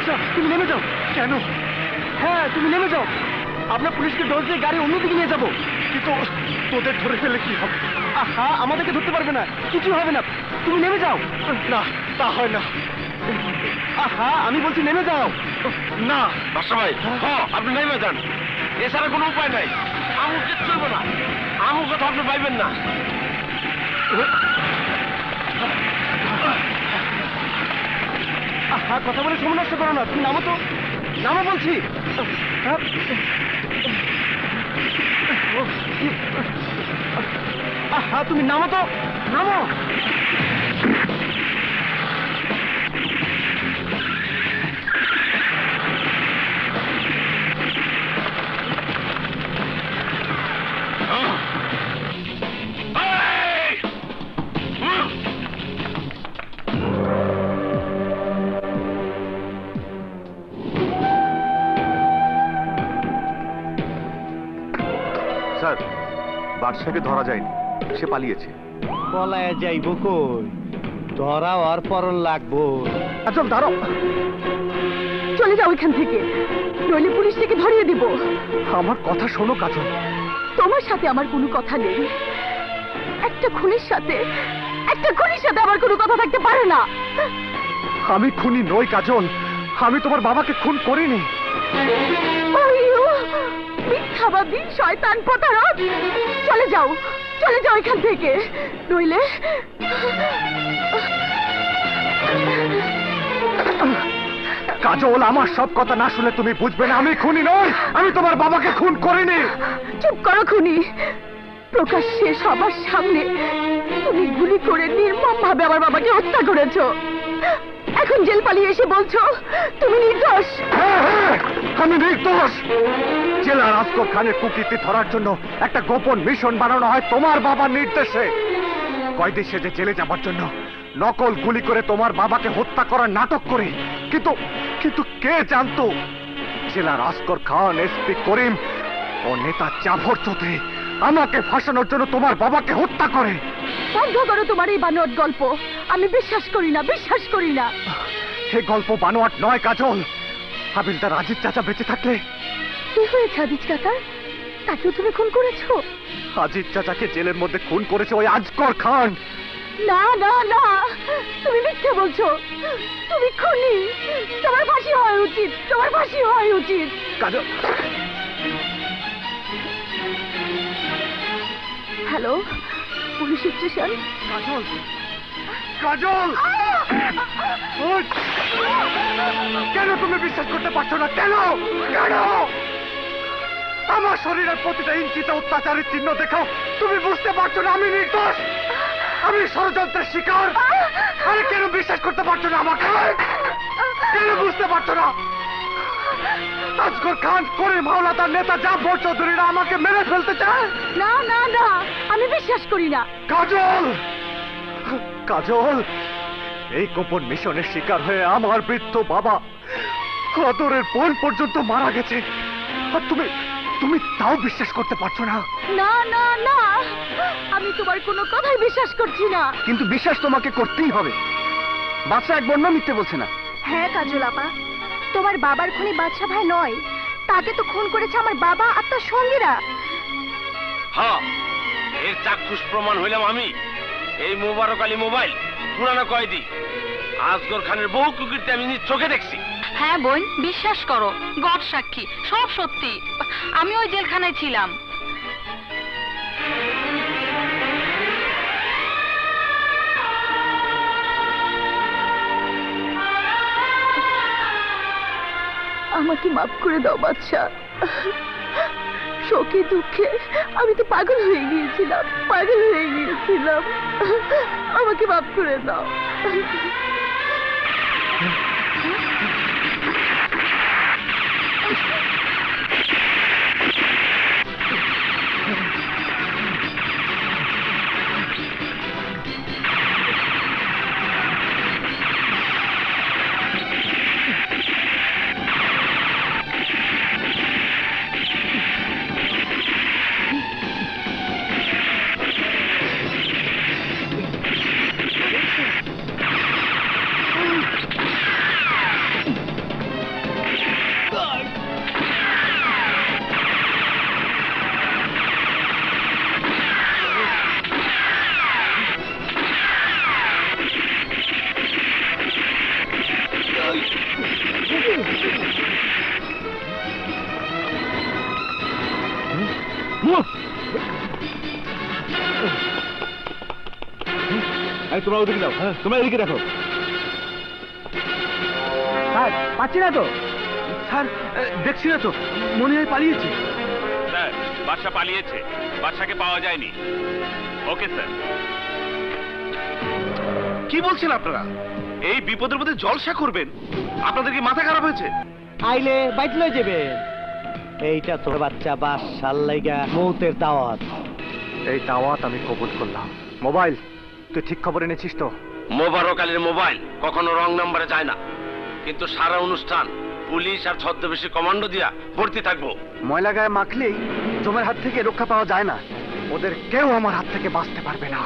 আচ্ছা তুমি নেমে যাও। কেন? হ্যাঁ তুমি নেমে যাও, আমরা পুলিশকে ডোজ দিয়ে গাড়ি অন্যদিকে নিয়ে যাবো। কিন্তু তোদের ধরে ফেলে কি হবে? আহা আমাদেরকে ধরতে পারবে না, কিছু হবে না, তুমি নেমে যাও। না তা হয় না। আহা আমি বলছি নেমে যাও। না বাদশা ভাই, আপনি নেমে যান, এছাড়া কোনো উপায় নাই। আমু কিচ্ছু হইব না, আমু কথা আপনি পাইবেন না। আহা কথা বলে সময় নষ্ট করো না, তুমি নামো তো, নামো বলছি। আহা তুমি নামো তো, নামো। স্যার, বাদশাকে ধরা যায়নি, সে পালিয়েছে। পলায় যাইব কই, ধরা আর পরন লাগবো। আচ্ছা দাঁড়াও, চলে যাও এখান থেকে, নইলে পুলিশ থেকে ধরিয়ে দিব। আমার কথা শোনো কাজল, তোমার সাথে আমার কোনো কথা নেই। একটা খুনির সাথে আমার কোনো কথা থাকতে পারে না। আমি খুনি নই কাজল, আমি তোমার বাবাকে খুন করিনি। মিথ্যাবাদী শয়তান প্রতারক, চলে যাও এখান থেকে, নইলে কাজল আমার সব কথা না শুনে তুমি বুঝবে না আমি খুনি নই, আমি তোমার বাবাকে খুন করিনি। চুপ করো খুনি, প্রকাশ্যে সবার সামনে তুমি গুলি করে নির্মম ভাবে আমার বাবাকে হত্যা করেছো, এখন জেল পালিয়ে এসে বলছো তুমি নির্দোষ। হ্যাঁ আমি নির্দোষ। জেলার আসগর খানের কুকীর্তি ধরার জন্য একটা গোপন মিশন বানানো হয় তোমার বাবার নির্দেশে। কয়দি সেজে জেলে যাবার জন্য নকল গুলি করে তোমার বাবাকে হত্যা করার নাটক করে, কিন্তু কে জানতো জেলার আসগর খান, এসপি করিম ও নেতা জাফর চৌধুরী আমাকে ফাঁসানোর জন্য তোমার বাবাকে হত্যা করে। বন্ধ করো তোমার এই বানোয়াট গল্প, আমি বিশ্বাস করি না। সে গল্প বানোয়াট নয় কাজল, হাবিলদার আজিজ চাচা বেঁচে থাকলে। কি হয়েছে আজিজ কাকা, তাকেও তুমি খুন করেছো? আজিজ চাচাকে জেলের মধ্যে খুন করেছে ওই আজগর খান। না না না, তুমি মিথ্যে বলছো, তুমি খুনি, তোমার ফাঁসি হওয়া উচিত, Kajal. Hello, police station. Kajal কেন তুমি বিশ্বাস করতে পারছো না? কেন আমার শরীরের প্রতিটা ইঞ্চিতে অত্যাচারের চিহ্ন দেখাও, তুমি বুঝতে পারছো না আমি নির্দোষ, আমি ষড়যন্ত্রের শিকার? আরে কেন বিশ্বাস করতে পারছো না আমাকে? কেন বুঝতে পারছো না? আজগর খান, করিম হাওলাদার, নেতা জাফর চৌধুরীরা আমাকে মেরে ফেলতে চায়। না না না, আমি বিশ্বাস করি না। কাজল, এই গোপন মিশনের শিকার হয়ে আমার বৃদ্ধ বাবা, আদরের বোন পর্যন্ত মারা গেছে, আর তুমি তাও বিশ্বাস করতে পারছো না? না না না, আমি তোমার কোনো কথাই বিশ্বাস করছি না। কিন্তু বিশ্বাস তোমাকে করতেই হবে, বাদশা এক বর্ণ মিথ্যে বলছে না। হ্যাঁ কাজল আপা, তোমার বাবার খুনি বাদশা ভাই নয়, তাকে তো খুন করেছে আমার বাবা আর তার সঙ্গীরা। হ্যাঁ, এর চাক্ষুষ প্রমাণ হইলাম আমি। এই মোবারক আলী মোবাইল পুরানো কয়েদি আসগর খানের বহু কুকীর্তি আমি নিজ চোখে দেখছি। হ্যাঁ বোন, বিশ্বাস করো, গড সাক্ষী, সব সত্যি, আমি ওই জেলখানায় ছিলাম। আমাকে মাফ করে দাও বাদশা, শোকে দুঃখে আমি তো পাগল হয়ে গিয়েছিলাম, আমাকে মাফ করে দাও। তোমরা ওদিকে যাও, হ্যাঁ তোমরা এদিকে রাখো। স্যার পাচ্ছি না তো স্যার, দেখছি না তো, মনে হয় পালিয়েছে। স্যার বাদশা পালিয়েছে, বাদশাকে পাওয়া যায়নি। Okay sir. কি বলছেন আপনারা? এই বিপদের মধ্যে জলসা করবেন? আপনাদের কি মাথা খারাপ হয়েছে? আইলে বাইক লয়ে যাবে। এইটা তোর বাচ্চা বাসার লাইগা মৌতের দাওয়াত। এই দাওয়াত আমি কবুল করলাম। মোবাইল, তুই ঠিক খবর এনেছিস তো? মোবারক আলীর মোবাইল কখনো রং নাম্বারে যায় না, কিন্তু সারা অনুষ্ঠান পুলিশ আর ছদ্মবেশী কমান্ডো দিয়া ভর্তি থাকবো। ময়লা গায়ে মাখলেই জমের হাত থেকে রক্ষা পাওয়া যায় না। ওদের কেউ আমার হাত থেকে বাঁচতে পারবে না।